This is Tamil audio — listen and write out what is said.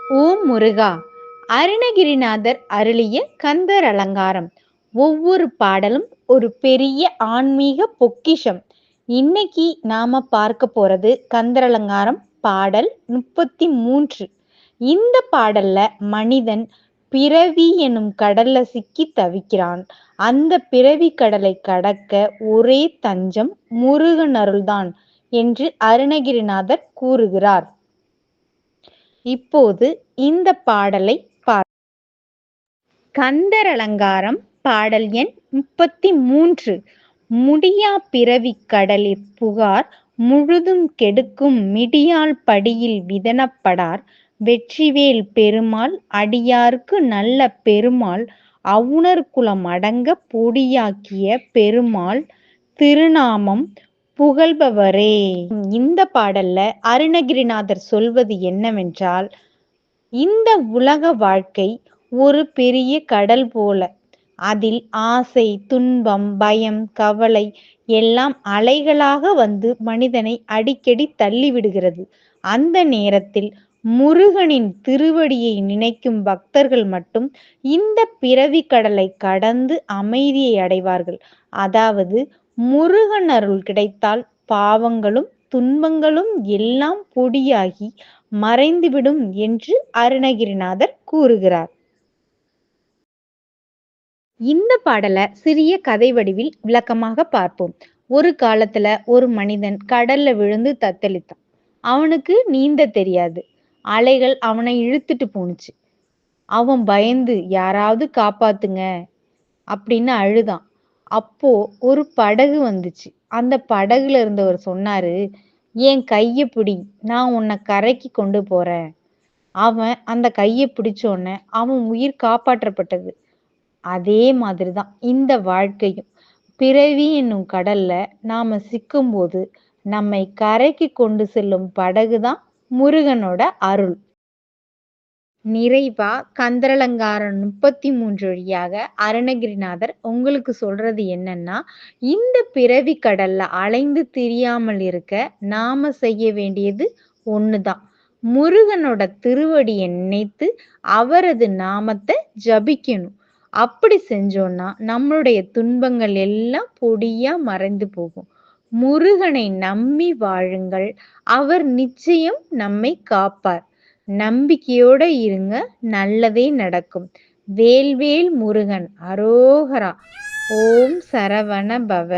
ஓம் முருகா! அருணகிரிநாதர் அருளிய கந்தர் அலங்காரம். ஒவ்வொரு பாடலும் ஒரு பெரிய ஆன்மீக பொக்கிஷம். இன்னைக்கு நாம பார்க்க போறது கந்தர் அலங்காரம் பாடல் 33. இந்த பாடல்ல மனிதன் பிறவி எனும் கடல்ல சிக்கி தவிக்கிறான். அந்த பிறவி கடலை கடக்க ஒரே தஞ்சம் முருகன் அருள்தான் என்று அருணகிரிநாதர் கூறுகிறார். இப்போது இந்த பாடலை கந்தர் அலங்காரம் பாடல் எண் 33. முடியா பிறவிக் கடலிற் புகார் முழுதும் கெடுக்கும் மிடியாள் படியில் விதனப்படார் வெற்றிவேல் பெருமாள் அடியார்க்கு நல்ல பெருமாள் அவுணர் குலம் அடங்க பொடியாக்கிய பெருமாள் திருநாமம் புகழ்பவரே. இந்த பாடல்ல அருணகிரிநாதர் சொல்வது என்னவென்றால், இந்த உலக வாழ்க்கை ஒரு பெரிய கடல் போல. அதில் ஆசை, துன்பம், பயம், கவலை எல்லாம் அலைகளாக வந்து மனிதனை அடிக்கடி தள்ளிவிடுகிறது. அந்த நேரத்தில் முருகனின் திருவடியை நினைக்கும் பக்தர்கள் மட்டும் இந்த பிறவி கடலை கடந்து அமைதியை அடைவார்கள். அதாவது முருகன் அருள் கிடைத்தால் பாவங்களும் துன்பங்களும் எல்லாம் பொடியாகி மறைந்துவிடும் என்று அருணகிரிநாதர் கூறுகிறார். இந்த பாடலை சிறிய கதை வடிவில் விளக்கமாக பார்ப்போம். ஒரு காலத்துல ஒரு மனிதன் கடல்ல விழுந்து தத்தளித்தான். அவனுக்கு நீந்த தெரியாது. அலைகள் அவனை இழுத்துட்டு போணுச்சு. அவன் பயந்து யாராவது காப்பாத்துங்க அப்படின்னு அழுதான். அப்போ ஒரு படகு வந்துச்சு. அந்த படகுல இருந்தவர் சொன்னாரு, என் கைய பிடி, நான் உன்னை கரைக்கு கொண்டு போறேன். அவன் அந்த கையை பிடிச்சோன்ன அவன் உயிர் காப்பாற்றப்பட்டது. அதே மாதிரிதான் இந்த வாழ்க்கையும். பிறவி என்னும் கடல்ல நாம சிக்கும்போது நம்மை கரைக்கு கொண்டு செல்லும் படகுதான் முருகனோட அருள். நிறைவா கந்தரலங்காரம் 33 வழியாக அருணகிரிநாதர் உங்களுக்கு சொல்றது என்னன்னா, இந்த பிறவி கடல்ல அலைந்து திரியாமல் இருக்க நாம செய்ய வேண்டியது ஒண்ணுதான். முருகனோட திருவடியை நினைத்து அவரது நாமத்தை ஜபிக்கணும். அப்படி செஞ்சோம்னா நம்மளுடைய துன்பங்கள் எல்லாம் பொடியா மறைந்து போகும். முருகனை நம்பி வாழுங்கள். அவர் நிச்சயம் நம்மை காப்பார். நம்பிக்கையோட இருங்க, நல்லதே நடக்கும். வேல்வேல் முருகன் அரோகரா. ஓம் சரவண பவ.